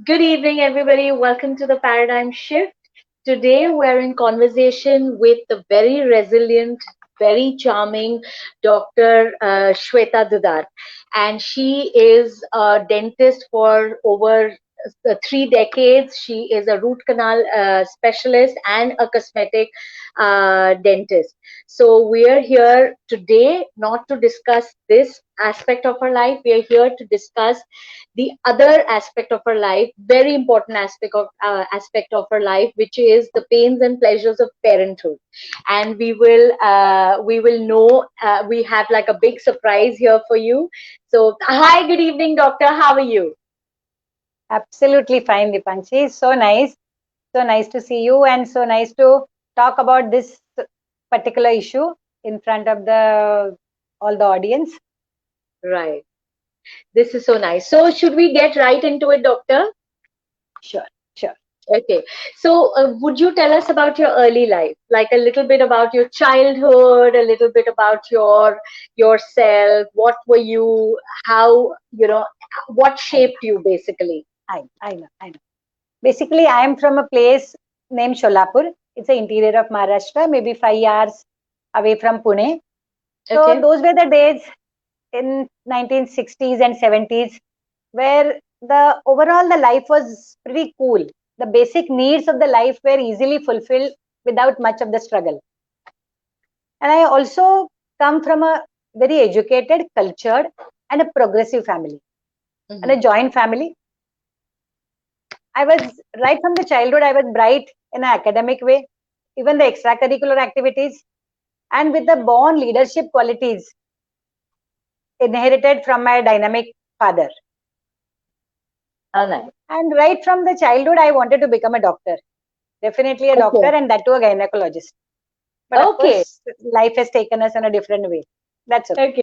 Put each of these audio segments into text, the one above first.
Good evening, everybody. Welcome to the Paradigm Shift. Today, we're in conversation with the very resilient, very charming Dr. Shweta Dudar. And she is a dentist for over 3 decades. She is a root canal specialist and a cosmetic dentist. So, we are here today not to discuss this aspect of her life, we are here to discuss the other aspect of her life, very important aspect of her life, which is the pains and pleasures of parenthood. And we will know, we have like a big surprise here for you. So hi, good evening, doctor, how are you? Absolutely fine, Dipanshi. So nice. So nice to see you and so nice to talk about this particular issue in front of the all the audience. Right, this is so nice. So should we get right into it, doctor? Sure, sure. Okay, so would you tell us about your early life, like a little bit about your childhood, a little bit about yourself? What were you? How what I know, shaped you basically? I know. Basically, I am from a place named Sholapur. It's the interior of Maharashtra, maybe 5 hours away from Pune. So Okay. those were the days in 1960s and 70s where the overall the life was pretty cool. The basic needs of the life were easily fulfilled without much of the struggle. And I also come from a very educated, cultured, and a progressive family and Hmm. a joint family. I was right from the childhood, I was bright in an academic way, even the extracurricular activities, and with the born leadership qualities inherited from my dynamic father. Oh, nice. And right from the childhood, I wanted to become a doctor. Definitely a doctor, Okay. and that too a gynecologist. But of Okay. course, life has taken us in a different way. That's okay. Okay.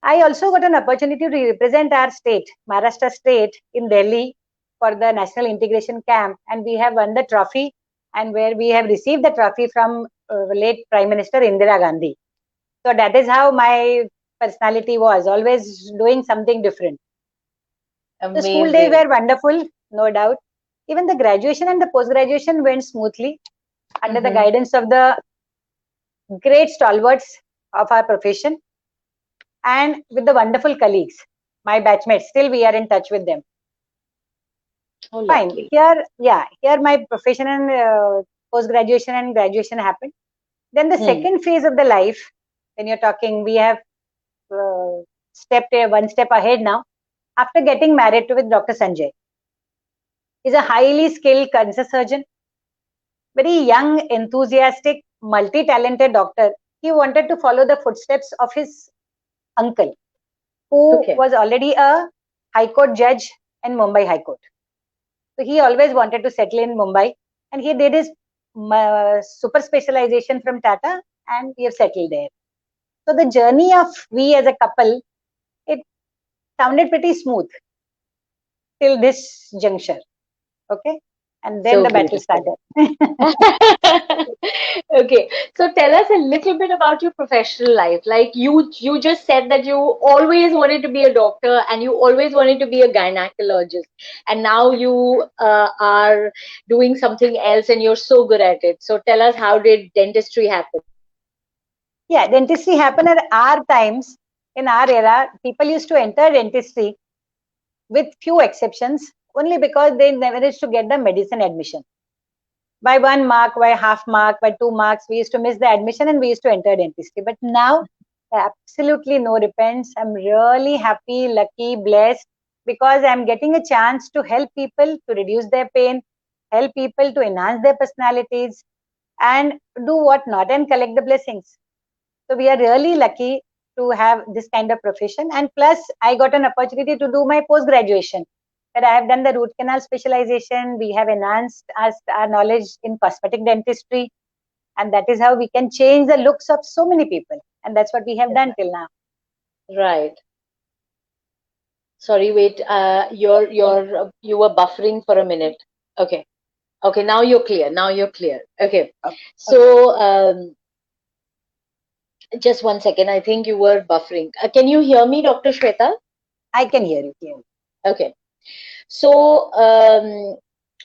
I also got an opportunity to represent our state, Maharashtra state, in Delhi for the National Integration Camp, and we have won the trophy, and where we have received the trophy from late Prime Minister Indira Gandhi. So that is how my personality was, always doing something different. The school days Amazing. were wonderful, no doubt. Even the graduation and the post graduation went smoothly under the Hmm. guidance of the great stalwarts of our profession and with the wonderful colleagues, my batchmates. Still, we are in touch with them. Oh, Fine. lovely. Here my profession and post graduation and graduation happened. Then the Hmm. second phase of the life, when you're talking, we have stepped one step ahead now. After getting married to with Dr. Sanjay, he's a highly skilled cancer surgeon, very young, enthusiastic, multi-talented doctor. He wanted to follow the footsteps of his uncle, who Okay. was already a High Court judge in Mumbai High Court. So he always wanted to settle in Mumbai, and he did his super specialization from Tata, and we have settled there. So the journey of we as a couple, it sounded pretty smooth till this juncture. Okay, and then So the battle beautiful. started. Okay, so tell us a little bit about your professional life. Like you just said that you always wanted to be a doctor and you always wanted to be a gynecologist, and now you are doing something else and you're so good at it. So tell us, how did dentistry happen? Yeah, dentistry happened at our times. In our era, people used to enter dentistry with few exceptions only because they managed to get the medicine admission. By 1 mark, by half mark, by 2 marks, we used to miss the admission and we used to enter dentistry. But now, absolutely no repents. I'm really happy, lucky, blessed because I'm getting a chance to help people to reduce their pain, help people to enhance their personalities, and do what not and collect the blessings. So we are really lucky to have this kind of profession. And plus, I got an opportunity to do my post graduation. That I have done the root canal specialization. We have enhanced our knowledge in cosmetic dentistry, and that is how we can change the looks of so many people. And that's what we have done till now. Right. Sorry, wait. You were buffering for a minute. Okay. Okay, now you're clear. Now you're clear. Okay. Okay. Okay. So, just one second. I think you were buffering. Can you hear me, Dr. Shweta? I can hear you clearly. Okay. So,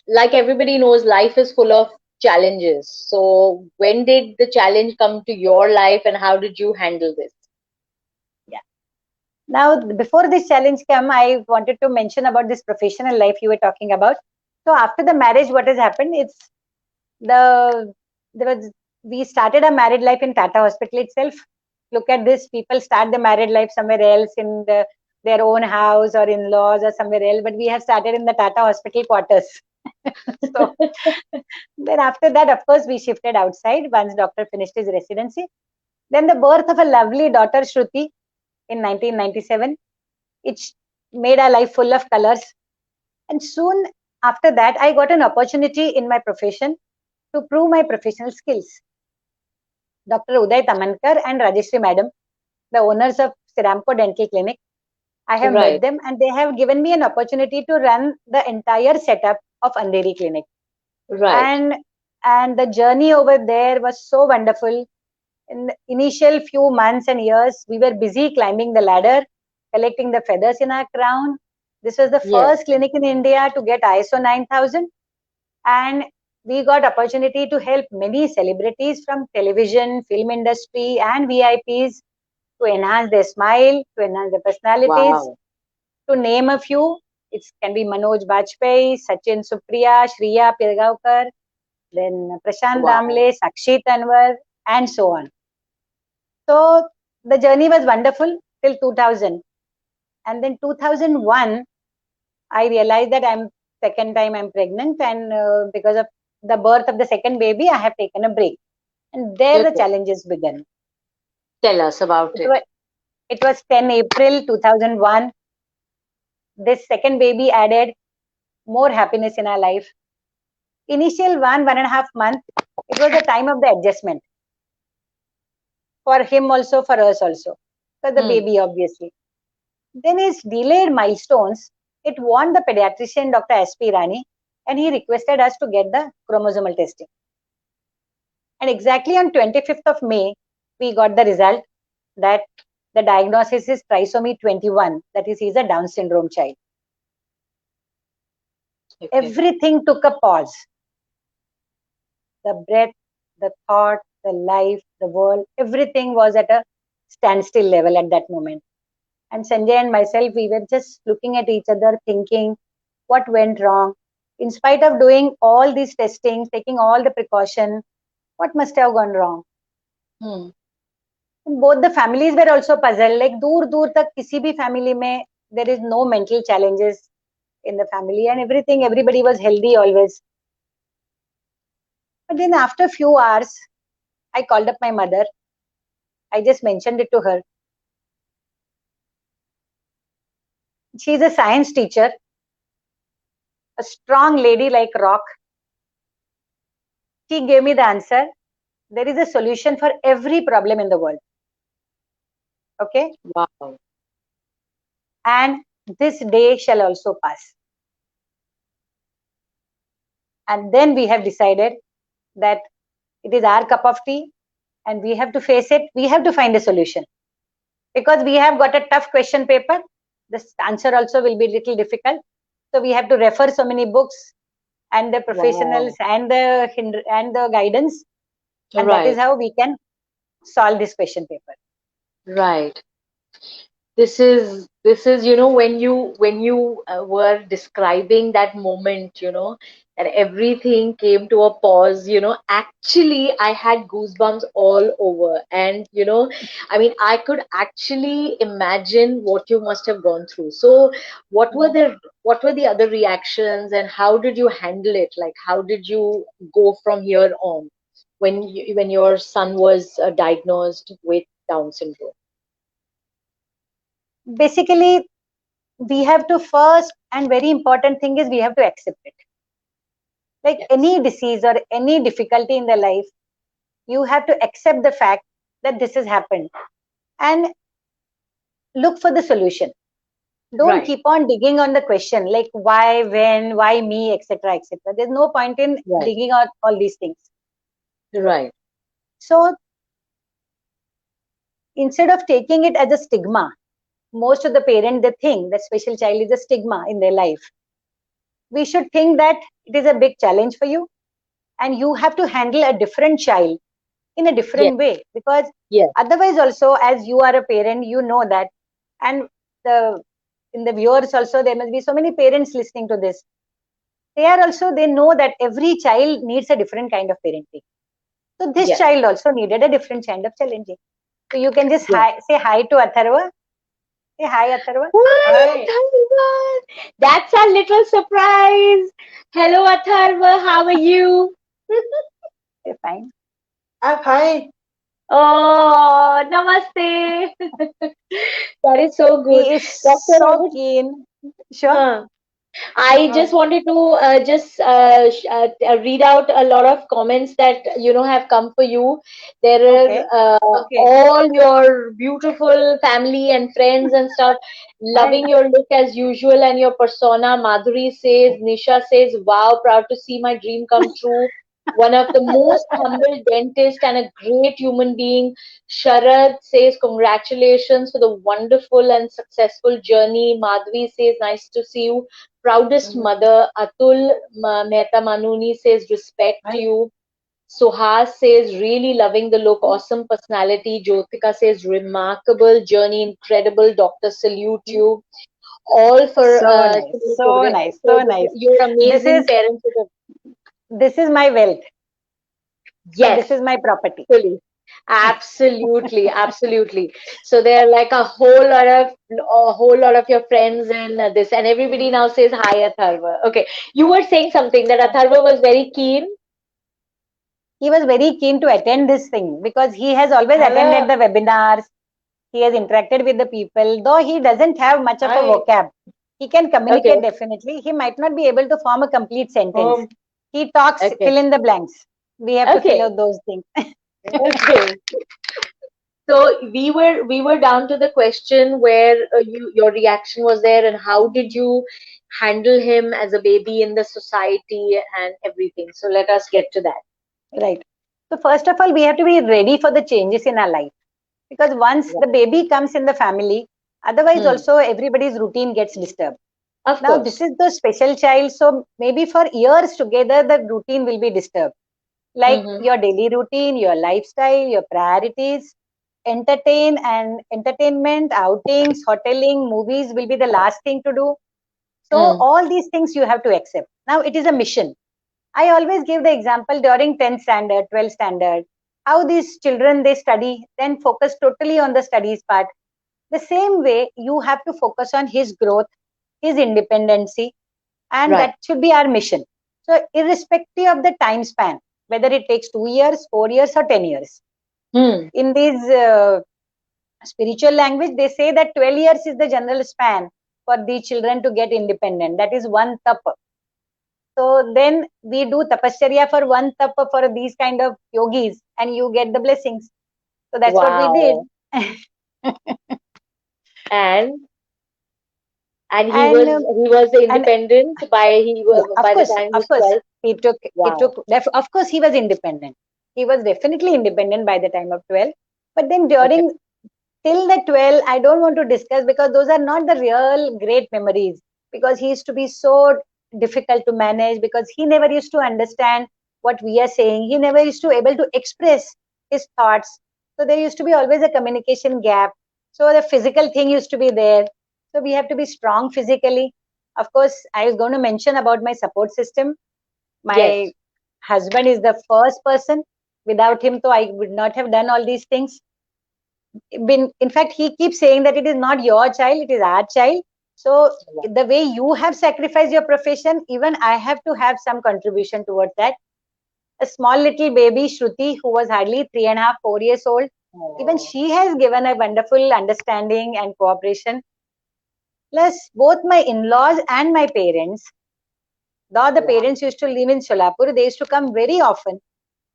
like everybody knows, life is full of challenges. So, when did the challenge come to your life, and how did you handle this? Yeah. Now, before this challenge came, I wanted to mention about this professional life you were talking about. So after the marriage, what has happened? It's the there was we started a married life in Tata Hospital itself. Look at this: people start the married life somewhere else in their own house or in-laws or somewhere else, but we have started in the Tata Hospital quarters. So then after that, of course, we shifted outside once doctor finished his residency. Then the birth of a lovely daughter, Shruti, in 1997. It made our life full of colors. And soon after that, I got an opportunity in my profession to prove my professional skills. Dr. Uday Tamankar and Rajeshri Madam, the owners of Siramco Dental Clinic, I have met Right, them and they have given me an opportunity to run the entire setup of Andheri Clinic. right. And the journey over there was so wonderful. In the initial few months and years, we were busy climbing the ladder, collecting the feathers in our crown. This was the Yes. first clinic in India to get ISO 9000, and we got opportunity to help many celebrities from television, film industry, and VIPs to enhance their smile, to enhance their personalities. Wow. To name a few, it can be Manoj Bajpayee, Sachin Supriya, Shriya Pirgaonkar, then Prashant Wow. Damle, Sakshi Tanwar, and so on. So the journey was wonderful till 2000. And then 2001, I realized that second time I'm pregnant, and because of the birth of the second baby, I have taken a break. And there the Okay. challenges began. Tell us about It it. was, it was 10 April 2001. This second baby added more happiness in our life. Initial 1.5 month, it was the time of the adjustment for him also, for us also, for the Hmm. baby, obviously. Then his delayed milestones, it warned the pediatrician, Dr. S.P. Rani, and he requested us to get the chromosomal testing. And exactly on 25th of May, we got the result that the diagnosis is trisomy 21, that is, he's a Down syndrome child. Okay. Everything took a pause. The breath, the thought, the life, the world, everything was at a standstill level at that moment. And Sanjay and myself, we were just looking at each other, thinking what went wrong. In spite of doing all these testings, taking all the precaution, what must have gone wrong? Hmm. Both the families were also puzzled. Like dur dur tak kisi bhi family mein there is no mental challenges in the family and everything. Everybody was healthy always. But then after a few hours, I called up my mother. I just mentioned it to her. She's a science teacher, a strong lady like rock. She gave me the answer. There is a solution for every problem in the world. Okay. Wow. And this day shall also pass. And then we have decided that it is our cup of tea and we have to face it. We have to find a solution because we have got a tough question paper. The answer also will be little difficult. So we have to refer so many books and the professionals Wow. and the guidance. And that is Right. how we can solve this question paper. Right. This is when you were describing that moment, that everything came to a pause. Actually, I had goosebumps all over, and I mean, I could actually imagine what you must have gone through. So what were the other reactions, and how did you handle it? Like, how did you go from here on when your son was diagnosed with Down syndrome? Basically, we have to first and very important thing is we have to accept it. Like Yes. any disease or any difficulty in the life, you have to accept the fact that this has happened and look for the solution. Don't Right. keep on digging on the question like why, when, why me, etc., etc. There's no point in Right. digging out all these things. Right. So instead of taking it as a stigma, most of the parents they think that special child is a stigma in their life. we should think that it is a big challenge for you, and you have to handle a different child in a Yes. different way, because Yes. otherwise also, as you are a parent, you know that, and the in the viewers also, there must be so many parents listening to this. They know that every child needs a different kind of parenting. So this Yes. child also needed a different kind of challenging. So you can just Yes. say hi to Atharva. Say hi, Atharva. Hi, Atharva. That's a little surprise. Hello, Atharva. How are you? Say fine. I'm fine. Oh, namaste. That is so good. He is Doctor, I so would, keen. Sure. huh. I Uh, just wanted to read out a lot of comments that have come for you. There Okay. are okay. all your beautiful family and friends and stuff Hi. loving your look as usual and your persona. Madhuri says, Nisha says, "Wow, proud to see my dream come true." One of the most humble dentist and a great human being. Sharad says, "Congratulations for the wonderful and successful journey." Madhvi says, "Nice to see you." Proudest Mhm. mother. Atul Mehta Manuni says, "Respect to Hi. you." Suhas says, "Really loving the look, awesome personality." Jyotika says, "Remarkable journey, incredible. Doctor, salute you." All for So nice. So nice. So nice. your This amazing is parents. this is my wealth. This Yes, is my property. fully. Absolutely, absolutely. So there are like a whole lot of your friends and this, and everybody now says hi, Atharva. Okay, you were saying something that Atharva was very keen. He was very keen to attend this thing because he has always Hello. attended the webinars. He has interacted with the people, though he doesn't have much of a Hi. vocab. He can Okay, communicate definitely. He might not be able to form a complete sentence. Home. He talks, okay, fill in the blanks. We have to fill okay, out those things. okay. So we were down to the question where your reaction was there, and how did you handle him as a baby in the society and everything. So let us get to that. Right. So, first of all, we have to be ready for the changes in our life, because once Right. the baby comes in the family, otherwise, Hmm. also everybody's routine gets disturbed. Of Now, this course. is the special child, so maybe for years together, the routine will be disturbed. Like Mm-hmm. your daily routine, your lifestyle, your priorities, entertainment, outings, hoteling, movies will be the last thing to do. So, Mm. all these things you have to accept. Now, it is a mission. I always give the example during 10th standard, 12th standard, how these children they study, then focus totally on the studies part. The same way you have to focus on his growth, his independency, and Right. that should be our mission. So, irrespective of the time span, whether it takes 2 years, 4 years, or 10 years, Hmm. in these spiritual language, they say that 12 years is the general span for the children to get independent. That is one tapa. So then we do tapasya for one tapa for these kind of yogis, and you get the blessings. So that's what we did. Wow. And and he and was he was and independent yeah, by the time he of was course, 12. he Wow. took. Of course, he was independent. He was definitely independent by the time of 12. But then Okay. during till the 12, I don't want to discuss because those are not the real great memories. Because he used to be so difficult to manage because he never used to understand what we are saying. He never used to able to express his thoughts. So there used to be always a communication gap. So the physical thing used to be there. So we have to be strong physically. Of course, I was going to mention about my support system. My Yes. husband is the first person. Without him, though, I would not have done all these things. In fact, he keeps saying that it is not your child, it is our child. So Wow. the way you have sacrificed your profession, even I have to have some contribution towards that. A small little baby, Shruti, who was hardly 3.5, 4 years old, even Oh. she has given a wonderful understanding and cooperation. Plus, both my in-laws and my parents, though the Wow. parents used to live in Solapur, they used to come very often.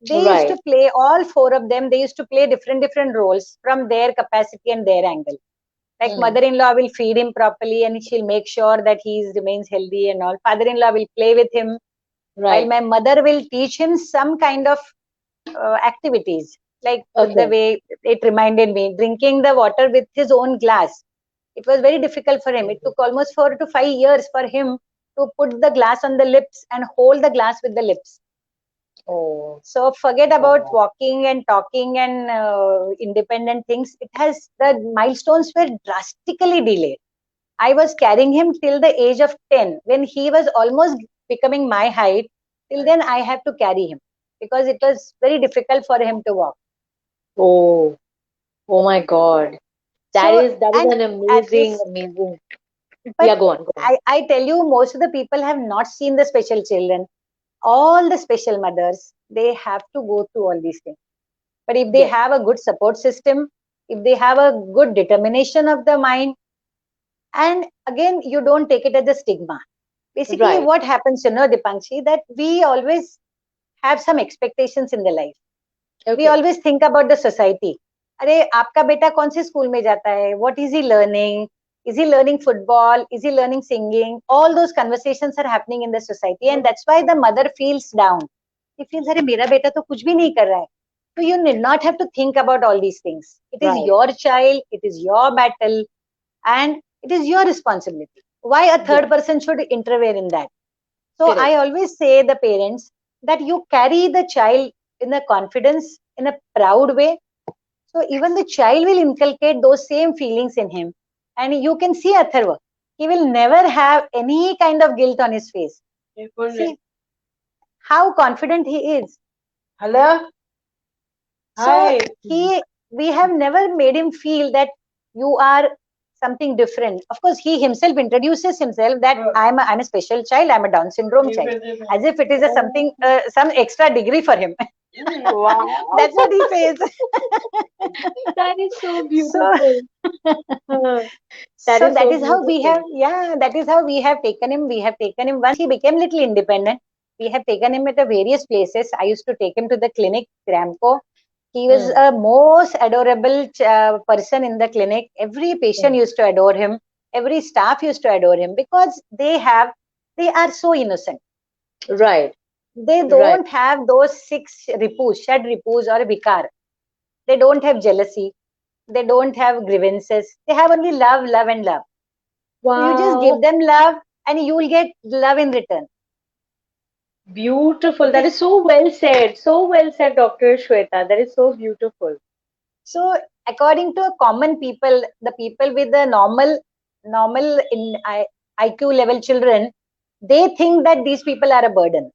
They used Right. to play, all four of them, they used to play different roles from their capacity and their angle. Like Hmm. mother-in-law will feed him properly and she'll make sure that he remains healthy and all. Father-in-law will play with him, while Right. my mother will teach him some kind of activities. Like the Okay. way it reminded me, drinking the water with his own glass. It was very difficult for him. It took almost 4 to 5 years for him to put the glass on the lips and hold the glass with the lips. Oh, So forget about wow. walking and talking and independent things. The milestones were drastically delayed. I was carrying him till the age of 10. When he was almost becoming my height, till then I had to carry him because it was very difficult for him to walk. Oh, oh my God. So, That is and an at amazing, this, amazing. but Yeah, go on, go on. I tell you, most of the people have not seen the special children. All the special mothers, they have to go through all these things. But if they Yes, have a good support system, if they have a good determination of the mind, and again, you don't take it as a stigma. Basically, right. what happens, Dipankshi, that we always have some expectations in the life. We Okay. always think about the society. अरे आपका बेटा कौन से school में जाता है? What is he learning? Is he learning football? Is he learning singing? All those conversations are happening in the society, and that's why the mother feels down. He feels अरे मेरा बेटा तो कुछ भी नहीं कर रहा है. So you need not have to think about all these things. It is Right. your child, it is your battle, and it is your responsibility. Why a third Yes, person should intervene in that? So I correct. always say the parents that you carry the child in a confidence, in a proud way. So even the child will inculcate those same feelings in him. And you can see Atharva. He will never have any kind of guilt on his face. See how confident he is. Hello? So Hi. we have never made him feel that you are something different. Of course, he himself introduces himself that I'm a special child, I'm a Down syndrome child, as if it is a something, some extra degree for him. Wow. That's what he says. That is so So, beautiful. Uh, That so is that so is how we have, beautiful. yeah, that is how we have taken him. We have taken him once he became little independent. We have taken him at the various places. I used to take him to the clinic, Ramco. He was Hmm. a most adorable person in the clinic. Every patient Hmm. used to adore him. Every staff used to adore him because they are so innocent. Right, They right. don't have those six ripus, shad ripus or vikar. They don't have jealousy. They don't have grievances. They have only love, love, and love. So you just give Wow. them love and you will get love in return. Beautiful. That Okay. is so well said. So well said, Dr. Shweta. That is so beautiful. So according to common people, the people with the normal IQ level children, they think that these people are a burden.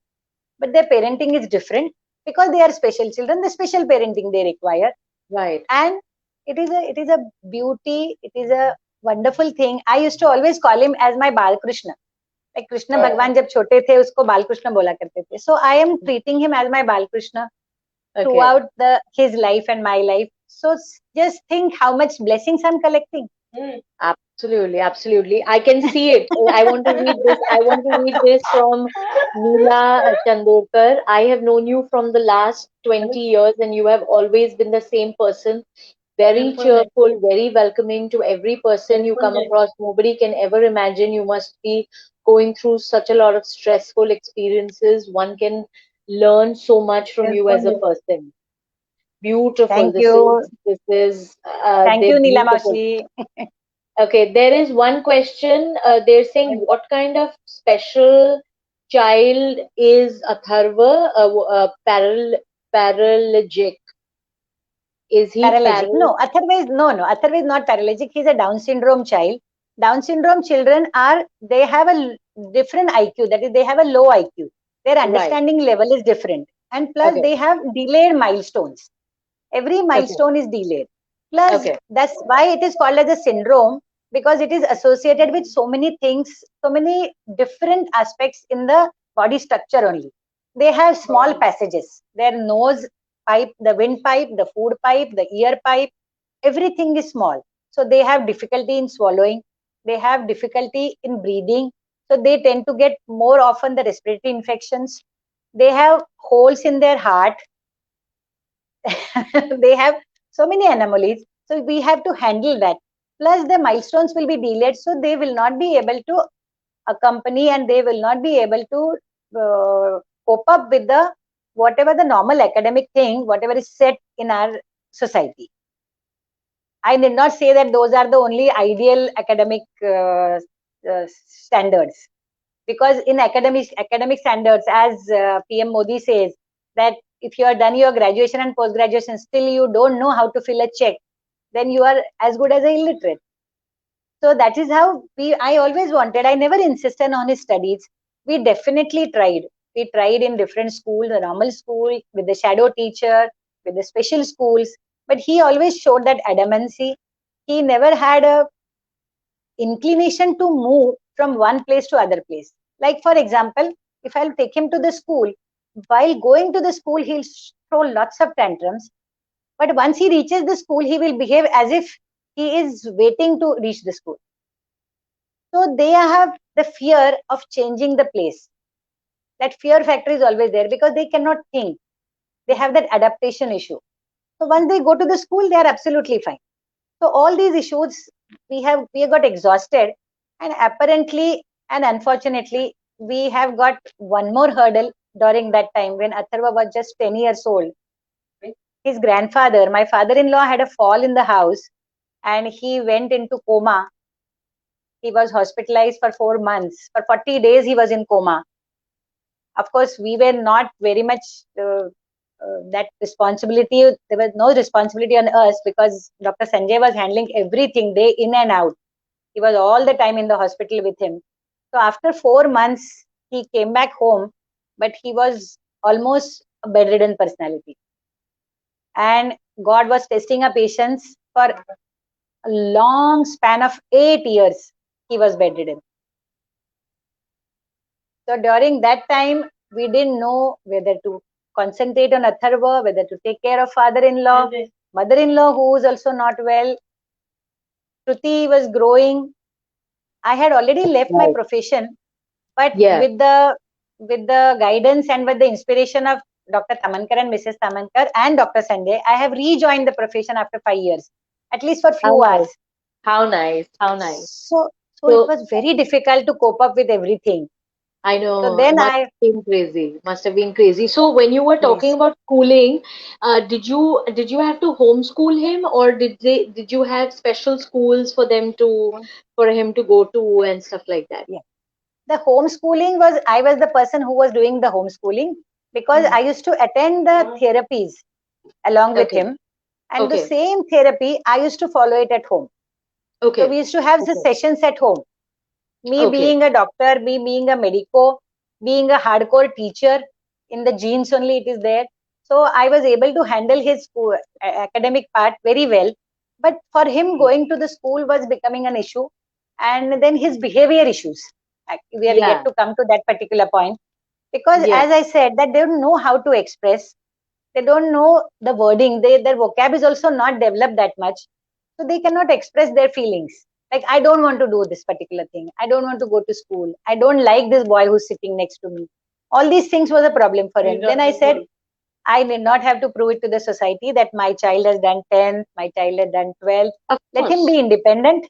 But their parenting is different because they are special children, the special parenting they require. Right. And it is a beauty, it is a wonderful thing. I used to always call him as my Bal Krishna. Like Krishna Bhagwan जब छोटे थे उसको बाल कृष्ण बोला करते थे. So I am treating him as my Bal Krishna Okay. throughout his life and my life. So just think how much blessings I'm collecting. Absolutely, absolutely. I can see it. I want to read this. I want to read this from Neela Chandorkar. I have known you from the last 20 years, and you have always been the same person. Very cheerful, very welcoming to every person you come across. Nobody can ever imagine you must be going through such a lot of stressful experiences. One can learn so much from you as a person. Beautiful. Thank you. Thank They're you, Neela beautiful. Maushi. Okay, there is one question. They're saying, what kind of special child is Atharva? Paralegic? Is he Paralegic. No, Atharva is not paralegic. He's a Down syndrome child. Down syndrome children they have a different IQ. That is, they have a low IQ. Their right? understanding level is different. And plus, Okay, they have delayed milestones. Every okay, milestone is delayed. Plus, okay. that's why it is called as a syndrome because it is associated with so many things, so many different aspects in the body structure only. They have small passages. Their nose pipe, the windpipe, the food pipe, the ear pipe, everything is small. So they have difficulty in swallowing. They have difficulty in breathing. So they tend to get more often the respiratory infections. They have holes in their heart. They have so many anomalies. So we have to handle that. Plus the milestones will be delayed. So they will not be able to accompany and they will not be able to cope up with the whatever the normal academic thing, whatever is set in our society. I did not say that those are the only ideal academic standards. because in academic standards, as PM Modi says, that if you are done your graduation and post graduation, still you don't know how to fill a check, then you are as good as an illiterate. So that is how I always wanted. I never insisted on his studies. We definitely tried. We tried in different schools, the normal school, with the shadow teacher, with the special schools. But he always showed that adamancy. He never had a inclination to move from one place to other place. Like for example, if I'll take him to the school, while going to the school, he'll throw lots of tantrums. But once he reaches the school, he will behave as if he is waiting to reach the school. So they have the fear of changing the place. That fear factor is always there because they cannot think. They have that adaptation issue. So once they go to the school, they are absolutely fine. So all these issues we got exhausted, and apparently and unfortunately we have got one more hurdle during that time when Atharva was just 10 years old. His grandfather, my father-in-law, had a fall in the house and he went into coma. He was hospitalized for 4 months. For 40 days he was in coma. Of course, we were not very much that responsibility. There was no responsibility on us because Dr. Sanjay was handling everything day in and out. He was all the time in the hospital with him. So after 4 months, he came back home, but he was almost a bedridden personality. And God was testing our patience for a long span of 8 years. He was bedridden. So during that time, we didn't know whether to concentrate on Atharva, whether to take care of father-in-law, mother-in-law who was also not well. Shruti was growing. I had already left my profession, but with the guidance and with the inspiration of Dr. Tamankar and Mrs. Tamankar and Dr. Sanjay, I have rejoined the profession after 5 years, at least for few hours. How nice, how nice. So it was very difficult to cope up with everything. I know. So then must have been crazy. Must have been crazy. So when you were talking about schooling, did you have to homeschool him, or did you have special schools for him to go to and stuff like that? Yeah. The homeschooling was, I was the person who was doing the homeschooling because I used to attend the therapies along with him, and the same therapy I used to follow it at home. So we used to have the sessions at home. Me being a doctor, me being a medico, being a hardcore teacher, in the genes only it is there. So I was able to handle his school, academic part very well. But for him, going to the school was becoming an issue. And then his behavior issues. We are yet to come to that particular point. Because as I said, that they don't know how to express. They don't know the wording. Their vocab is also not developed that much. So they cannot express their feelings. Like, I don't want to do this particular thing. I don't want to go to school. I don't like this boy who's sitting next to me. All these things was a problem for him. Then I said, I may not have to prove it to the society that my child has done 10th, my child has done 12th. Let him be independent.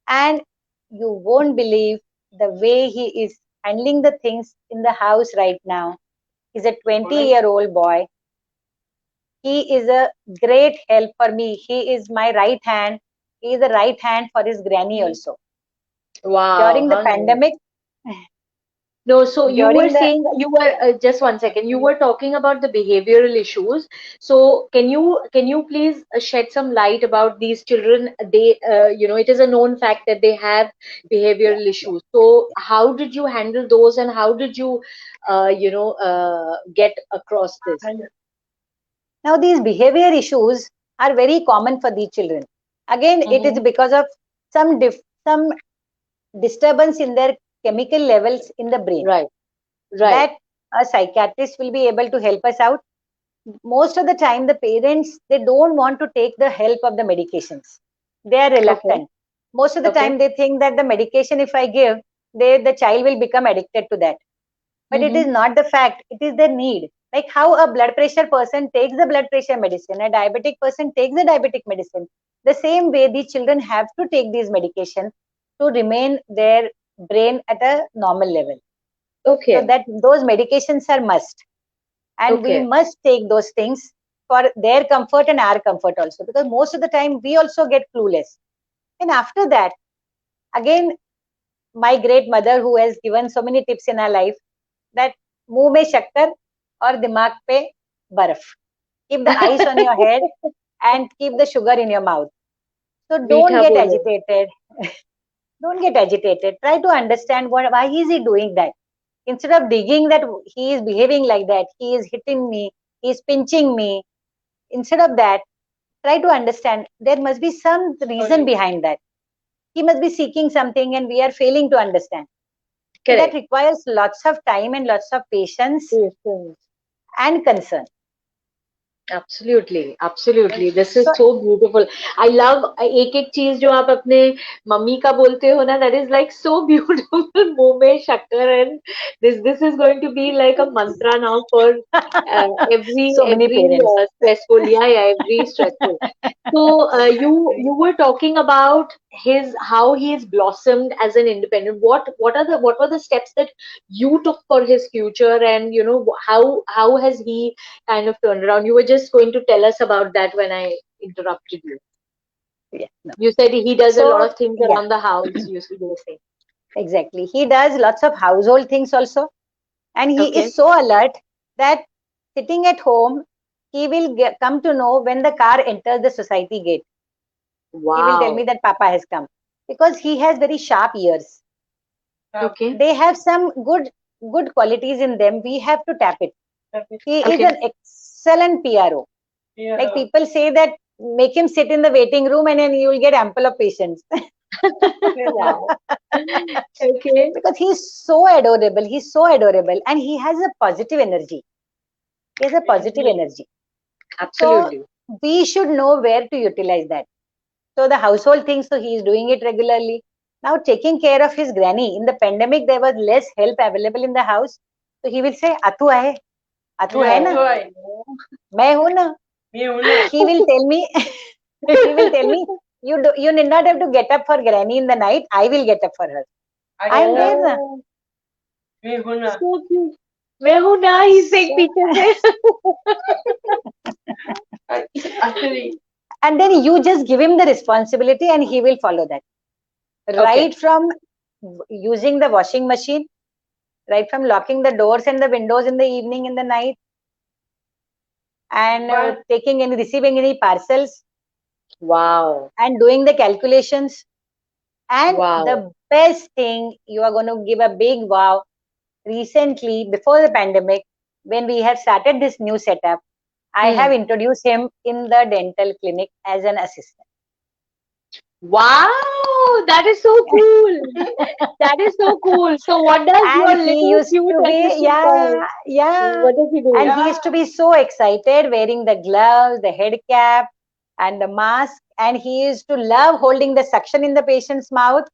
And you won't believe the way he is handling the things in the house right now. He's a 20-year-old boy. He is a great help for me. He is my right hand. He is the right hand for his granny also. Wow. During the pandemic. No, so you were saying, just one second, you were talking about the behavioral issues. So can you please shed some light about these children? They, it is a known fact that they have behavioral issues. So how did you handle those, and how did you, get across this? Now, these behavior issues are very common for these children. Again, it is because of some disturbance in their chemical levels in the brain. Right. That a psychiatrist will be able to help us out. Most of the time, the parents, they don't want to take the help of the medications. They are reluctant. Most of the time, they think that the medication, if I give, the child will become addicted to that. But it is not the fact. It is their need. Like how a blood pressure person takes the blood pressure medicine, a diabetic person takes the diabetic medicine. The same way, these children have to take these medications to remain their brain at a normal level. So that those medications are must. And we must take those things for their comfort and our comfort also. Because most of the time, we also get clueless. And after that, again, my great mother who has given so many tips in her life that मुंह में शक्कर और दिमाग पे बर्फ. Keep the ice on your head and keep the sugar in your mouth. So don't मीठा get बोलो. agitated. Don't get agitated. Try to understand why is he doing that. Instead of digging that he is behaving like that, he is hitting me, he is pinching me. Instead of that, try to understand there must be some reason behind that. He must be seeking something and we are failing to understand. So that Correct. requires lots of time and lots of patience Yes. and concern. Absolutely, absolutely. This is So so beautiful. I love एक एक चीज जो आप अपने mummy का बोलते हो ना, that is like so beautiful. मुंह में शक्कर, and this is going to be like a mantra now for every so many parents. stressful, yeah, every stressful. So you were talking about how he has blossomed as an independent. What were the steps that you took for his future, and how has he kind of turned around? You were just going to tell us about that when I interrupted you. Yeah, no. You said he does a lot So of things yeah, around the house. You were saying. exactly. He does lots of household things also, and he Okay. is so alert that sitting at home, he will come to know when the car enters the society gate. He will tell me Wow. that Papa has come because he has very sharp ears. Okay. They have some good qualities in them. We have to tap it. He is Okay. an excellent PRO. Like people say that make him sit in the waiting room and then you will get ample of patience. Wow. Okay. Because he's so adorable. He's so adorable and he has a positive energy. He has a positive energy. So Absolutely. we should know where to utilize that. So the household things, so he is doing it regularly. Now taking care of his granny. In the pandemic, there was less help available in the house. So he will say, Atu hai? Atu hai na? Main hu na? He will tell me, he will tell me, you need not have to get up for granny in the night. I will get up for her. I am there na. So cute. मैं हूँ ना, he's saying पीछे से. And then you just give him the responsibility and he will follow that. Right from using the washing machine, right from locking the doors and the windows in the evening, in the night, and taking and receiving any parcels. Wow. And doing the calculations. And Wow. the best thing, you are going to give a big wow. Recently, before the pandemic, when we have started this new setup, I have introduced him in the dental clinic as an assistant. Wow, that is so cool. That is so cool. So what does your And he little used cute to be, assistant do? What does he do? And he used to be so excited wearing the gloves, the head cap, and the mask. And he used to love holding the suction in the patient's mouth.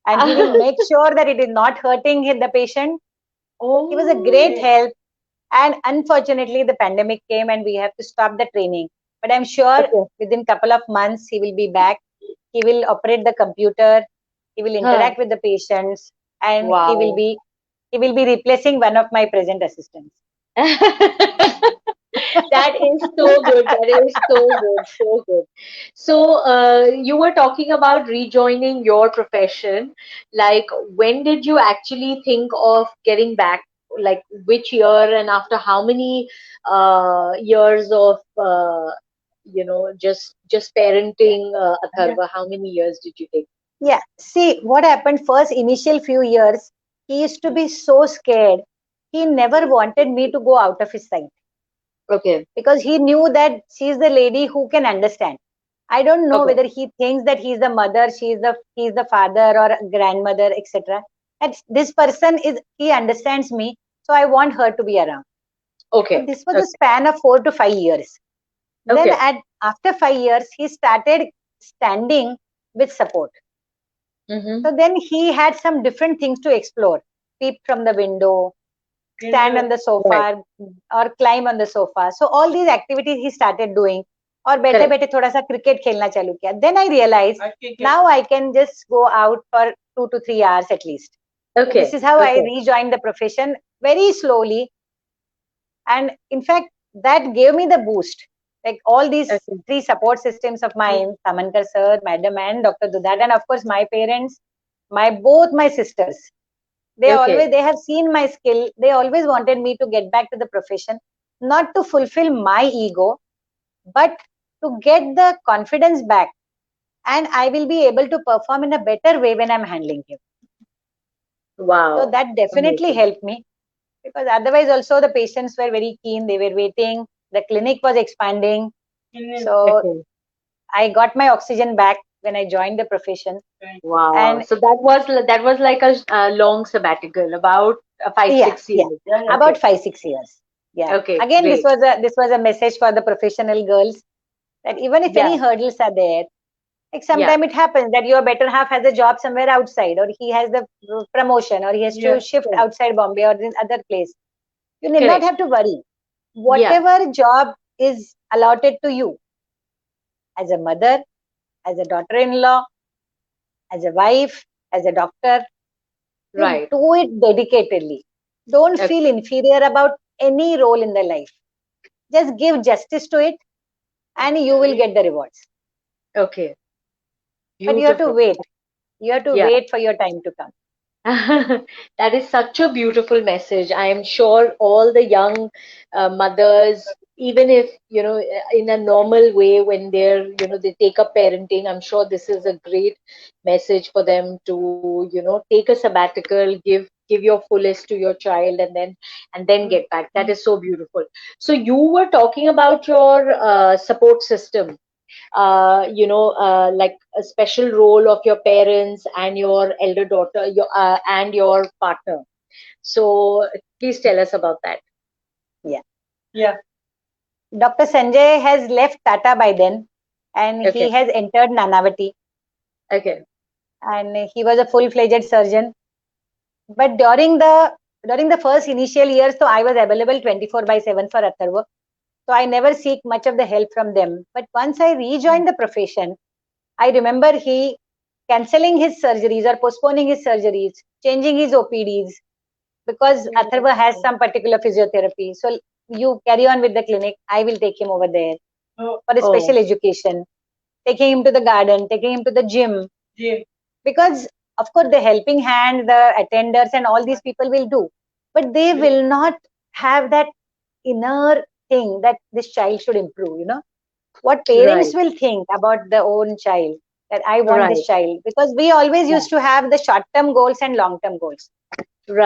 And he will make sure that it is not hurting the patient. Oh. He was a great help. And unfortunately, the pandemic came and we have to stop the training. But I'm sure within a couple of months, he will be back. He will operate the computer. He will interact with the patients. And Wow. he will be replacing one of my present assistants. That is so good. That is so good. So good. So, you were talking about rejoining your profession. Like, when did you actually think of getting back? Like, which year and after how many years of just parenting Atharva? How many years did you take? Yeah. See, what happened first, initial few years, he used to be so scared. He never wanted me to go out of his sight. Okay. Because he knew that she's the lady who can understand. I don't know whether he thinks that he's the mother, he's the father or grandmother, etc. And this person he understands me, so I want her to be around. Okay. So this was a span of 4 to 5 years. Then after 5 years, he started standing with support. So then he had some different things to explore. Peep from the window, stand on the sofa, or climb on the sofa. So all these activities he started doing. और बैठे बैठे थोड़ा सा cricket खेलना चालू किया. Then I realized now I can just go out for 2 to 3 hours at least. Okay. This is how I rejoined the profession very slowly. And in fact, that gave me the boost. Like all these 3 support systems of mine, Samankar sir, madam, and Dr. Dudhat, and of course my parents, both my sisters. They Okay. they have seen my skill. They always wanted me to get back to the profession, not to fulfill my ego, but to get the confidence back. And I will be able to perform in a better way when I'm handling him. So Wow. that definitely Amazing. helped me, because otherwise also the patients were very keen. They were waiting. The clinic was expanding. So Okay. I got my oxygen back when I joined the profession. Wow. And So that was like a long sabbatical, about five, yeah, six yeah, years. about Okay. 5 6 years. Yeah. Okay. Again, Great. this was a message for the professional girls, that even if Yeah. any hurdles are there, like Yeah. sometimes it happens that your better half has a job somewhere outside, or he has the promotion, or he has to shift Correct. outside Bombay or in other place. You need not Correct. have to worry. Yeah. Whatever job is allotted to you as a mother, as a daughter-in-law, as a wife, as a doctor, you Right. do it dedicatedly. Don't Okay. feel inferior about any role in the life. Just give justice to it, and you will get the rewards. Okay. But you have to Beautiful. wait. You have to Yeah. wait for your time to come. That is such a beautiful message. I am sure all the young mothers, even if, in a normal way, when they take up parenting, I'm sure this is a great message for them to, take a sabbatical, give your fullest to your child, and then get back. That is so beautiful. So you were talking about your support system, like a special role of your parents and your elder daughter, and your partner. So please tell us about that. Yeah. Yeah. Dr. Sanjay has left Tata by then, and Okay. he has entered Nanavati, Okay. and he was a full-fledged surgeon. But during the first initial years, so I was available 24/7 for Atharva. So I never seek much of the help from them. But once I rejoined the profession, I remember he cancelling his surgeries or postponing his surgeries, changing his OPDs, because Atharva has some particular physiotherapy. So you carry on with the clinic. I will take him over there for a Oh, special education, taking him to the garden, taking him to the gym. Because, of course, the helping hand, the attenders, and all these people will do. But they will not have that inner thing that this child should improve, what parents right, will think about their own child, that I want right, this child, because we always yeah, used to have the short term goals and long term goals.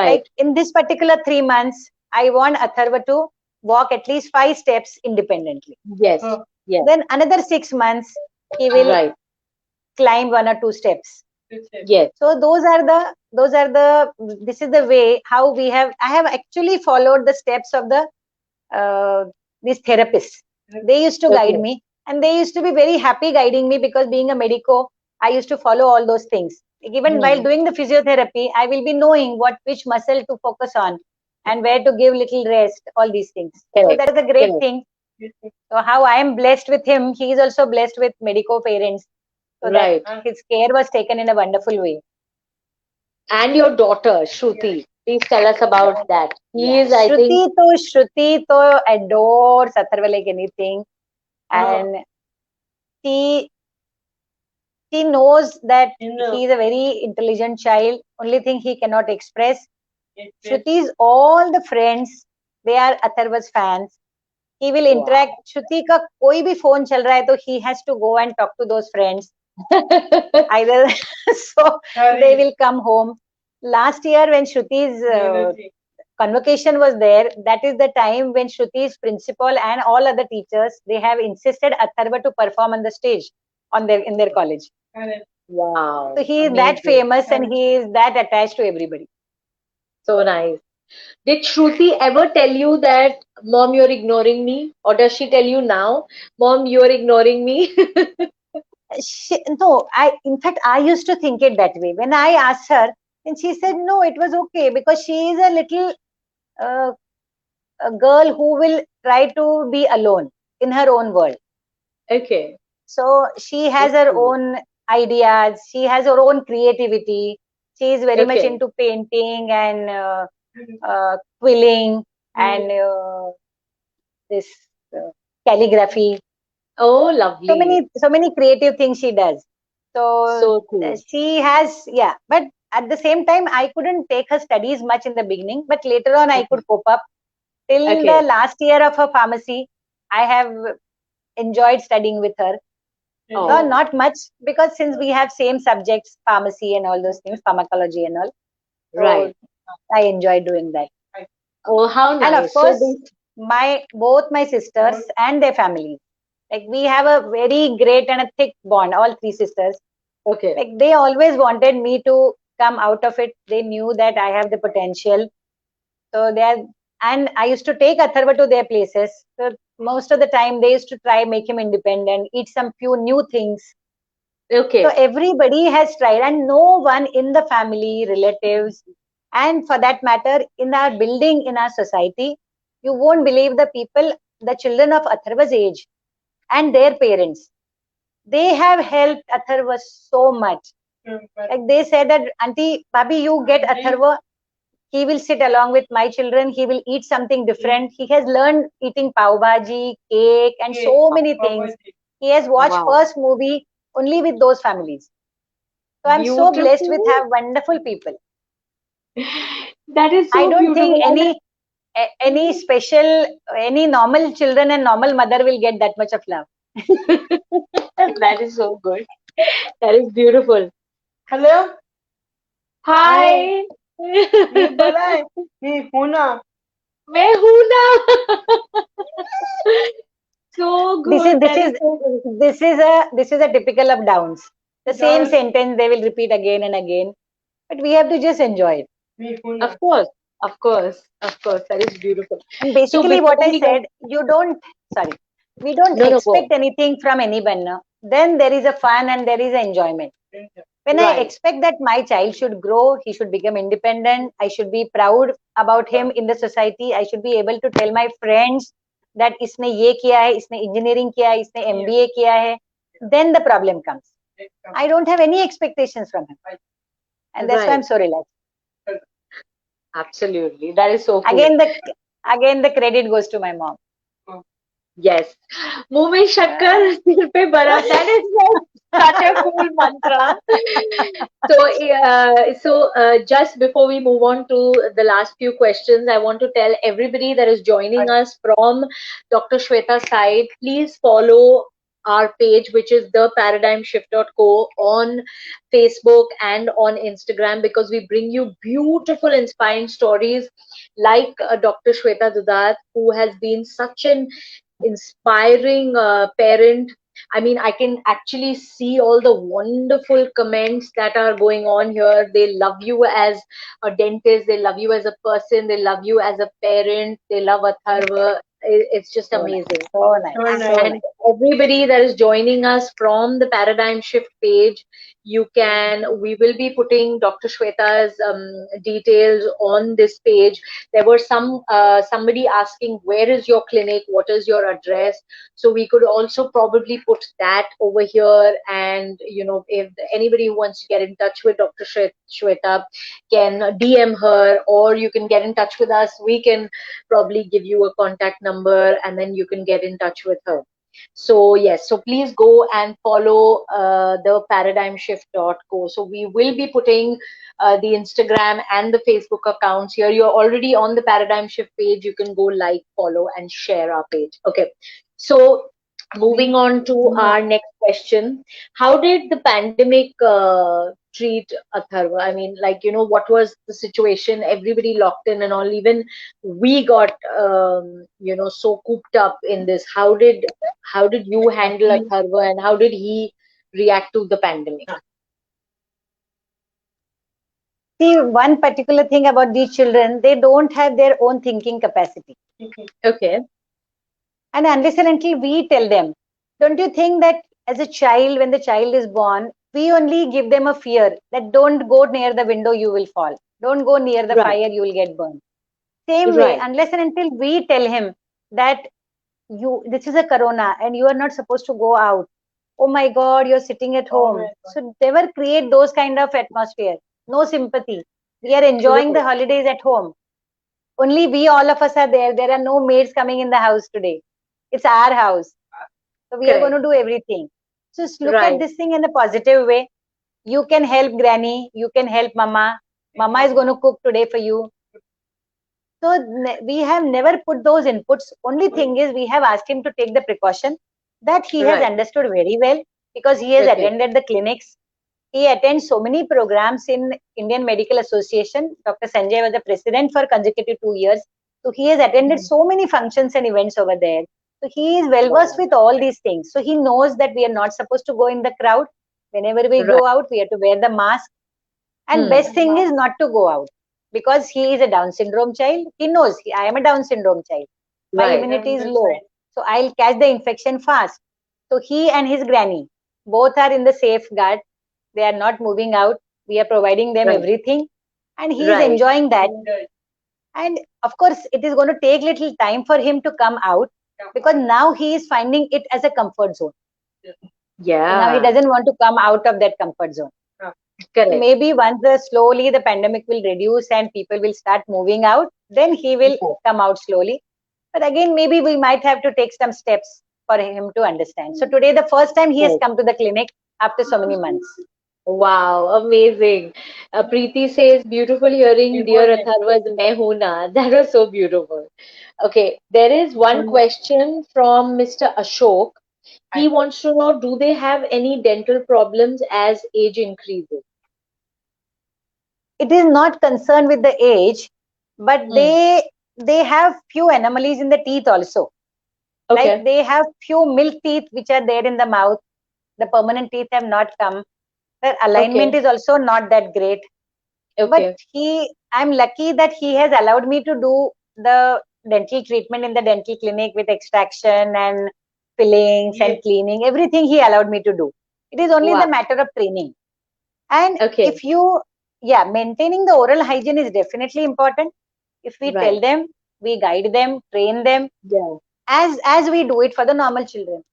Like right. in this particular 3 months, I want Atharva to walk at least 5 steps independently. Yes, yes, Then another 6 months, he will right, climb 1 or 2 steps. yes. So this is the way how I have actually followed the steps of these therapists. They used to guide Okay. me, and they used to be very happy guiding me, because being a medico, I used to follow all those things. Even while Hmm. doing the physiotherapy, I will be knowing which muscle to focus on and where to give little rest, all these things. So Correct, that is a great correct. thing. So how I am blessed with him, he is also blessed with medico parents, so that Right. his care was taken in a wonderful way. And your daughter, Shruti. Please tell us about that. He Yeah, is, I think, Shruti to adores Atharva like anything, and she she knows that he is a very intelligent child. Only thing he cannot express. Shruti's all the friends, they are Atharva's fans. He will interact. wow. Shruti का कोई भी phone चल रहा है, तो he has to go and talk to those friends. Either so they will come home. Last year when Shruti's convocation was there, that is the time when Shruti's principal and all other teachers, they have insisted Atharva to perform on the stage in their college. So Wow, he is that amazing. famous, and he is that attached to everybody. So nice. Did Shruti ever tell you that, Mom, you're ignoring me? Or does she tell you now, Mom, you're ignoring me? No, in fact, I used to think it that way. When I asked her, and she said, no, it was okay, because she is a little uh, a girl who will try to be alone in her own world. Okay. So she has her Okay. own ideas, she has her own creativity. She is very much Okay. into painting and quilling and this uh, calligraphy. Oh, So lovely. many creative things she does. So So cool. she has, yeah, but at the same time, I couldn't take her studies much in the beginning, but later on I could cope up. Till the last year of her pharmacy, I have enjoyed studying with her. Not much, because since we have same subjects, pharmacy and all those things, pharmacology and all. Right. I enjoy doing that. Oh, how nice. And of course, both my sisters and their families. Like, we have a very great and a thick bond, all three sisters. Okay. Like, they always wanted me to come out of it. They knew that I have the potential. So and I used to take Atharva to their places. So most of the time they used to try make him independent, eat some few new things. Okay. So everybody has tried, and no one in the family, relatives, and for that matter, in our building, in our society, you won't believe the children of Atharva's age and their parents, they have helped Atharva so much. Like, they said that, Auntie, Bhabhi, you get Atharva. He will sit along with my children. He will eat something different. He has learned eating pav bhaji, cake, and so many things. He has watched first movie only with those families. So I'm so blessed with have wonderful people. That is so I don't beautiful. think any special, any normal children and normal mother will get that much of love. That is so good. That is beautiful. Hello. Hi. ये बोला है ये हूना मैं हूँ ना. So good. This is a typical of Downs. The same sentence they will repeat again and again, but we have to just enjoy it. Of course, of course, of course. That is beautiful. And basically, what I said, we don't expect anything from anyone. No? Then there is a fun and there is an enjoyment. When I expect that my child should grow, he should become independent, I should be proud about him in the society, I should be able to tell my friends that इसने ये किया है, इसने engineering किया है, इसने MBA किया है, then the problem comes. I don't have any expectations from him. And that's why I'm so relaxed. Absolutely. That is so cool. Again, the credit goes to my mom. Yes. मुंह में शक्कर सिर पे बरा. That is such a cool mantra. So just before we move on to the last few questions, I want to tell everybody that is joining us from Dr. Shweta's side, please follow our page, which is theparadigmshift.co on Facebook and on Instagram, because we bring you beautiful, inspiring stories like Dr. Shweta Dudhat, who has been such an inspiring parent. I mean, I can actually see all the wonderful comments that are going on here. They love you as a dentist. They love you as a person. They love you as a parent. They love Atharva. It's just amazing. So nice. And everybody that is joining us from the Paradigm Shift page, we will be putting Dr. Shweta's details on this page. There was somebody asking, where is your clinic? What is your address? So we could also probably put that over here. And, if anybody who wants to get in touch with Dr. Shweta can DM her, or you can get in touch with us. We can probably give you a contact number and then you can get in touch with her. So yes, so please go and follow the paradigmshift.co. So we will be putting the Instagram and the Facebook accounts here. You're already on the Paradigm Shift page. You can go like, follow, and share our page. Okay. So moving on to our next question. How did the pandemic treat Atharva? I mean, what was the situation? Everybody locked in and all. Even we got, so cooped up in this. How did you handle Atharva, and how did he react to the pandemic? See, one particular thing about these children, they don't have their own thinking capacity. Okay. And unless and until we tell them, don't you think that as a child, when the child is born, we only give them a fear that don't go near the window, you will fall. Don't go near the fire, you will get burned. Same way, unless and until we tell him that this is a corona and you are not supposed to go out. Oh my God, you're sitting at home. So never create those kind of atmosphere. No sympathy. We are enjoying the holidays at home. Only we, all of us are there. There are no maids coming in the house today. It's our house. So we are going to do everything. So look at this thing in a positive way. You can help granny, you can help mama. Mama is going to cook today for you. So we have never put those inputs. Only thing is we have asked him to take the precaution that he has Right. understood very well, because he has Okay. attended the clinics. He attends so many programs in Indian Medical Association. Dr. Sanjay was the president for consecutive 2 years. So he has attended so many functions and events over there. So he is well versed with all these things. So he knows that we are not supposed to go in the crowd. Whenever we Right. go out, we have to wear the mask. And best thing is not to go out, because he is a Down syndrome child. He knows I am a Down syndrome child. My Right. immunity is low. So I'll catch the infection fast. So he and his granny both are in the safeguard. They are not moving out. We are providing them Right. everything. And he is Right. enjoying that. And of course, it is going to take little time for him to come out, because now he is finding it as a comfort zone. Now he Yeah. doesn't want to come out of that comfort zone. Correct. Maybe once slowly the pandemic will reduce and people will start moving out, then he will come out slowly. But again, maybe we might have to take some steps for him to understand. So today, the first time he has come to the clinic after so many months. Wow, amazing. Preeti says, beautiful hearing dear Atharva's Main Hoon Na. That was so beautiful. Okay, there is one question from Mr. Ashok. He wants to know, do they have any dental problems as age increases? It is not concerned with the age, but they have few anomalies in the teeth also. Okay. Like they have few milk teeth which are there in the mouth. The permanent teeth have not come. Their alignment is also not that great. Okay. But I'm lucky that he has allowed me to do the dental treatment in the dental clinic with extraction and fillings and cleaning. Everything he allowed me to do. It is only the matter of training. And if you, maintaining the oral hygiene is definitely important. If we tell them, we guide them, train them, as we do it for the normal children.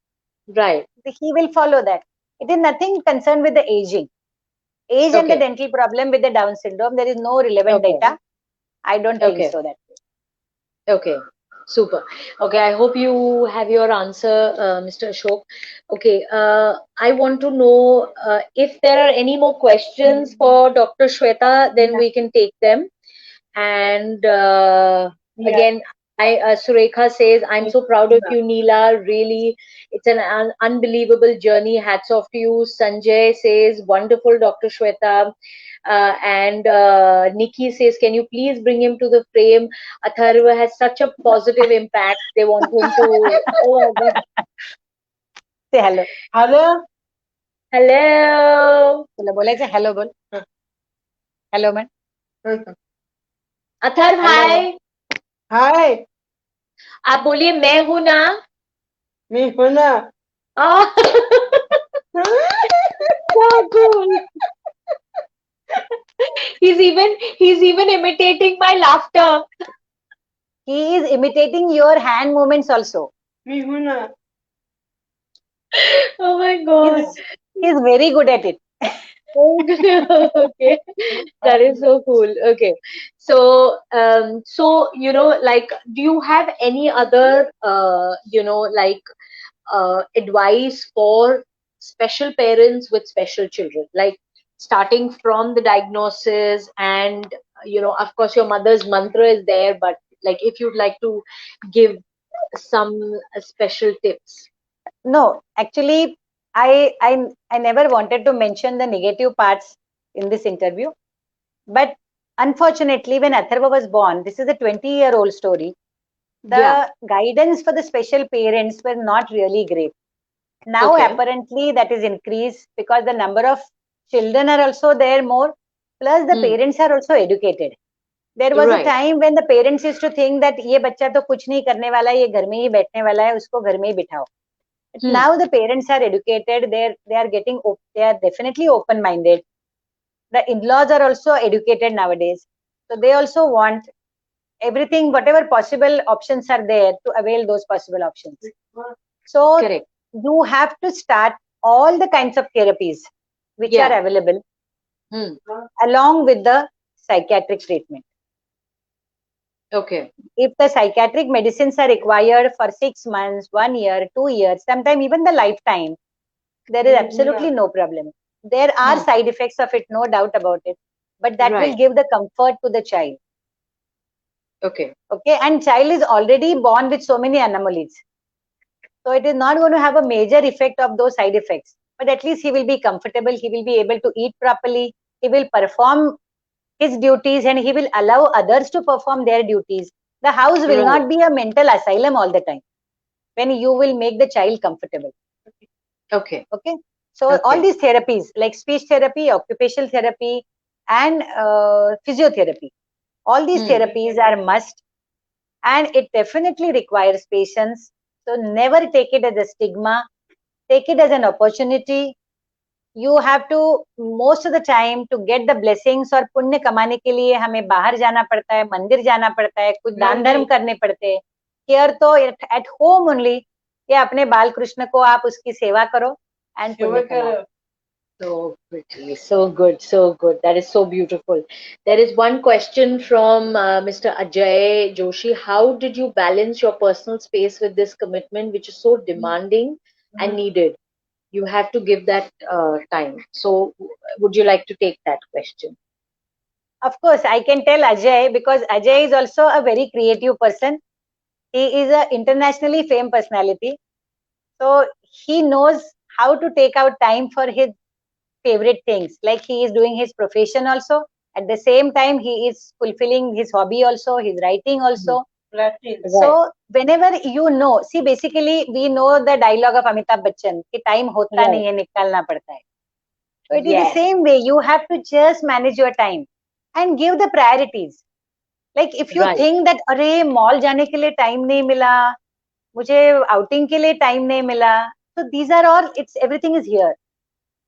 Right. He will follow that. It is nothing concerned with the aging. Age and the dental problem with the Down syndrome, there is no relevant data. I don't think so that way. Okay, super. Okay, I hope you have your answer, Mr. Ashok. Okay, I want to know if there are any more questions for Dr. Shweta, then we can take them. And again, Surekha says, I'm so proud of you, Neela. Really, it's an unbelievable journey. Hats off to you. Sanjay says, wonderful, Dr. Shweta. And Nikki says, can you please bring him to the frame? Atharva has such a positive impact. They want him to. Oh my God. Say hello. Hello. Hello. Hello, bol. Hello, man. Atharva हाय. हाय. आप बोलिए मैं हूं ना. मैं हूं ना. So cool. He's even imitating my laughter. He is imitating your hand movements also. मैं हूं ना. Oh my God. He's very good at it. Okay, that is so cool. Okay, so like, do you have any other advice for special parents with special children, like starting from the diagnosis, and of course your mother's mantra is there, but like if you'd like to give some special tips. No, actually, I never wanted to mention the negative parts in this interview, but unfortunately, when Atharva was born, this is a 20-year-old story. The guidance for the special parents were not really great. Now, apparently, that is increased because the number of children are also there more. Plus, the parents are also educated. There was a time when the parents used to think that ये बच्चा तो कुछ नहीं करने वाला है, ये घर में ही बैठने वाला है, उसको घर में ही बिठाओ. Now the parents are educated. They are definitely open-minded. The in-laws are also educated nowadays. So they also want everything, whatever possible options are there, to avail those possible options. So you have to start all the kinds of therapies which are available along with the psychiatric treatment. Okay. If the psychiatric medicines are required for 6 months, 1 year, 2 years, sometimes even the lifetime, there is absolutely no problem. There are side effects of it, no doubt about it, but that will Right. give the comfort to the child. Okay. Okay, and child is already born with so many anomalies, so it is not going to have a major effect of those side effects, but at least he will be comfortable, he will be able to eat properly, he will perform his duties, and he will allow others to perform their duties. The house will Right. not be a mental asylum all the time when you will make the child comfortable. Okay. Okay, so all Okay. these therapies like speech therapy, occupational therapy, and physiotherapy, all these therapies are must, and it definitely requires patience. So never take it as a stigma, take it as an opportunity. You have to, most of the time, to get the blessings और पुण्य कमाने के लिए हमें बाहर जाना पड़ता है, मंदिर जाना पड़ता है, कुछ दान धर्म करने पड़ते हैं. Here तो at home only, ये अपने बाल कृष्ण को आप उसकी सेवा करो and पुण्य कमाओ. So pretty, so good, so good. That is so beautiful. There is one question from Mr. Ajay Joshi. How did you balance your personal space with this commitment, which is so demanding and needed? You have to give that time. So, would you like to take that question? Of course, I can tell Ajay because Ajay is also a very creative person. He is an internationally famed personality. So he knows how to take out time for his favorite things. Like he is doing his profession also. At the same time, he is fulfilling his hobby also, his writing also. So whenever you know, see, basically we know the dialogue of Amitabh Bachchan, कि time होता नहीं है, निकालना पड़ता है. So it is the same way. You have to just manage your time and give the priorities. Like if you think that अरे mall जाने के लिए time नहीं मिला, मुझे outing के लिए time नहीं मिला, so these are all, it's everything is here.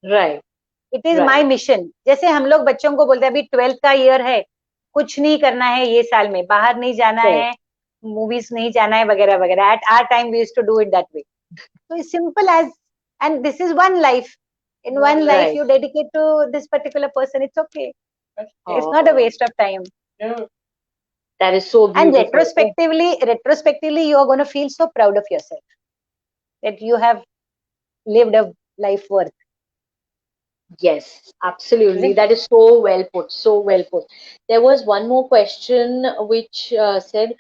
Right. It is my mission. जैसे हम लोग बच्चों को बोलते हैं अभी 12th का year है, कुछ नहीं करना है ये साल में, बाहर नहीं जाना है, movies नहीं जाना है वगैरह वगैरह. At our time we used to do it that way. So it's simple as, and this is one life. In one life you dedicate to this particular person, it's okay. It's not a waste of time. That is so beautiful. And retrospectively, you are going to feel so proud of yourself that you have lived a life worth. Yes, absolutely. That is so well put. So well put. There was one more question which said,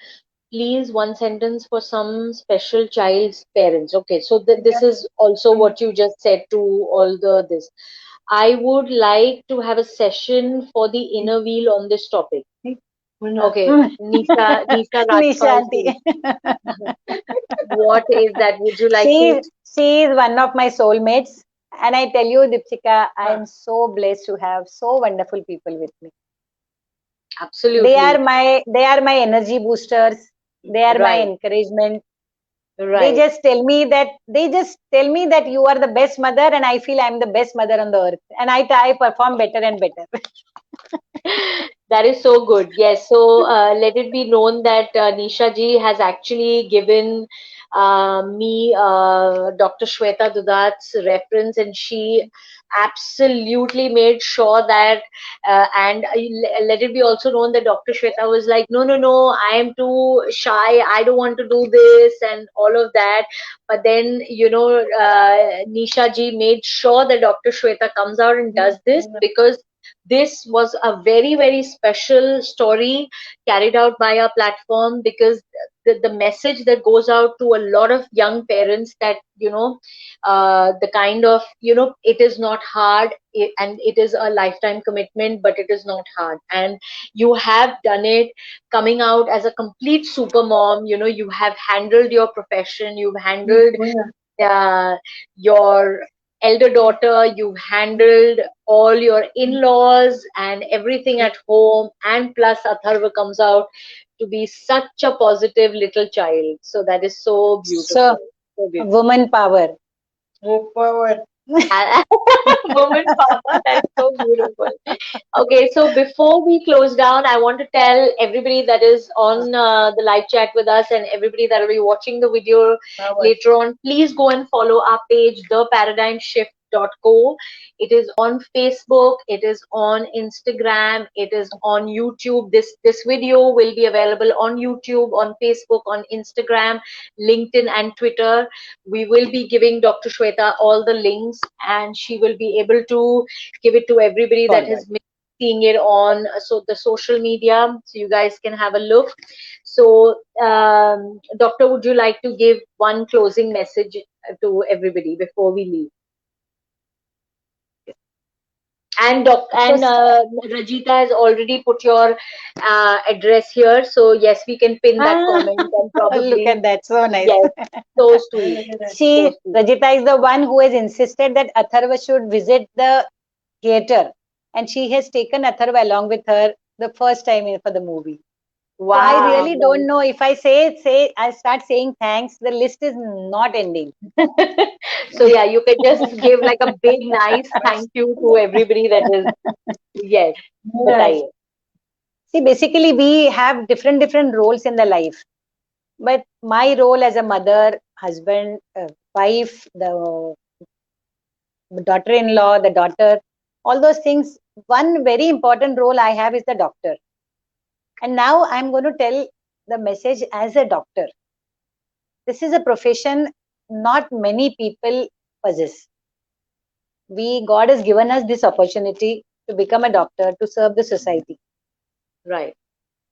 please, one sentence for some special child's parents. Okay, so this is also what you just said to all this. I would like to have a session for the inner wheel on this topic. Okay, Nisha Nishanti. What is that? Would you like to? She is one of my soulmates. And I tell you, Deepshika, I am so blessed to have so wonderful people with me. Absolutely. They are my energy boosters. They are my encouragement. They just tell me that you are the best mother, and I feel I'm the best mother on the earth. And I perform better and better. That is so good. Yes. So let it be known that Nisha ji has actually given me Dr. Shweta Dudat's reference, and she absolutely made sure that, and let it be also known that Dr. Shweta was like, no, no, no, I am too shy. I don't want to do this and all of that. But then, Nisha ji made sure that Dr. Shweta comes out and does this because this was a very, very special story carried out by our platform, because the message that goes out to a lot of young parents that, the kind of, it is not hard, and it is a lifetime commitment, but it is not hard. And you have done it coming out as a complete super mom. You have handled your profession, you've handled your elder daughter, you've handled all your in-laws and everything at home, and plus Atharva comes out to be such a positive little child. So that is so beautiful. So beautiful. Woman power. Woman power. That's so beautiful. Okay, so before we close down, I want to tell everybody that is on the live chat with us and everybody that will be watching the video later on, please go and follow our page, The Paradigm Shift paradymeshift.co. It is on Facebook, it is on Instagram, it is on YouTube. This video will be available on YouTube, on Facebook, on Instagram, LinkedIn, and Twitter. We will be giving Dr. Shweta all the links, and she will be able to give it to everybody that has been seeing it on the social media, so you guys can have a look. So, Doctor, would you like to give one closing message to everybody before we leave? And Rajita has already put your address here, so yes, we can pin that comment and probably look at that, so nice. Yes, so sweet. She, Rajita, is the one who has insisted that Atharva should visit the theater, and she has taken Atharva along with her the first time for the movie. Wow. So I really don't know if I I start saying thanks, the list is not ending. So yeah, you can just give like a big nice thank you to everybody that is, yes. Yes. See, basically we have different roles in the life. But my role as a mother, husband, wife, the daughter-in-law, the daughter, all those things, one very important role I have is the doctor. And now I'm going to tell the message as a doctor. This is a profession not many people possess. God has given us this opportunity to become a doctor, to serve the society. Right.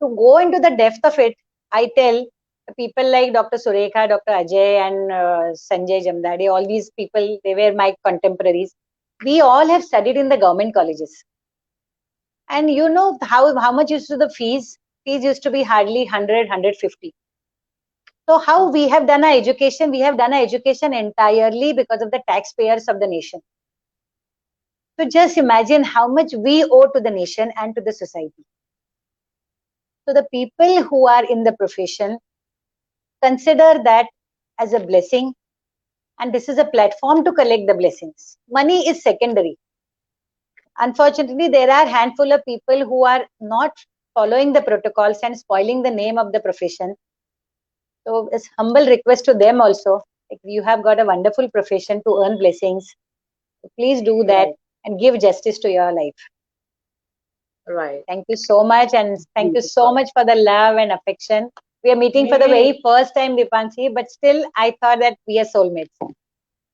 To go into the depth of it, I tell people like Dr. Surekha, Dr. Ajay, and Sanjay Jamdade, all these people, they were my contemporaries. We all have studied in the government colleges. And you know how much used to the fees? Fees used to be hardly 100, 150. So how we have done our education? We have done our education entirely because of the taxpayers of the nation. So just imagine how much we owe to the nation and to the society. So the people who are in the profession, consider that as a blessing, and this is a platform to collect the blessings. Money is secondary. Unfortunately, there are a handful of people who are not following the protocols and spoiling the name of the profession. So it's humble request to them also. Like, you have got a wonderful profession to earn blessings. So please do that and give justice to your life. Right. Thank you so much, and thank you so much for the love and affection. We are meeting for the very first time, Dipanshi, but still I thought that we are soulmates.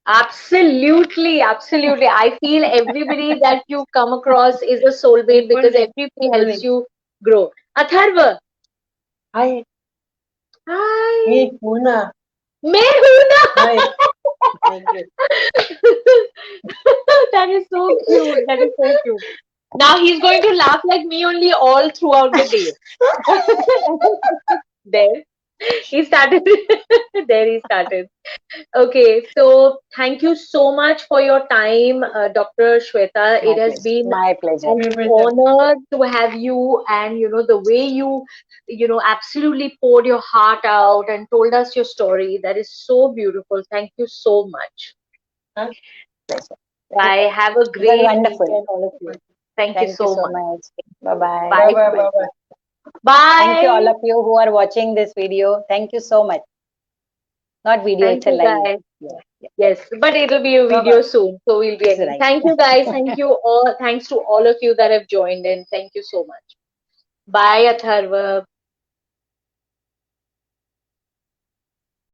Absolutely, absolutely. I feel everybody that you come across is a soulmate because everybody helps you grow. Atharva. Hi. Hi. Hey, Puna. Main hoon na. Hi. Thank you. That is so cute. That is so cute. Now he's going to laugh like me only all throughout the day. There. He started. There he started. Okay, so thank you so much for your time, Dr. Shweta. It has been my pleasure. an honor to have you, and the way you absolutely poured your heart out and told us your story. That is so beautiful. Thank you so much. Bye. Have a great wonderful weekend, all of you. Thank you so much. Bye-bye. Bye. Bye. Bye. Thank you all of you who are watching this video. Thank you so much. Not video, Thank it's a you, live. guys. Yes, but it'll be a video soon, so we'll be again. Right. Thank you, guys. Thank you all. Thanks to all of you that have joined in. Thank you so much. Bye, Atharva.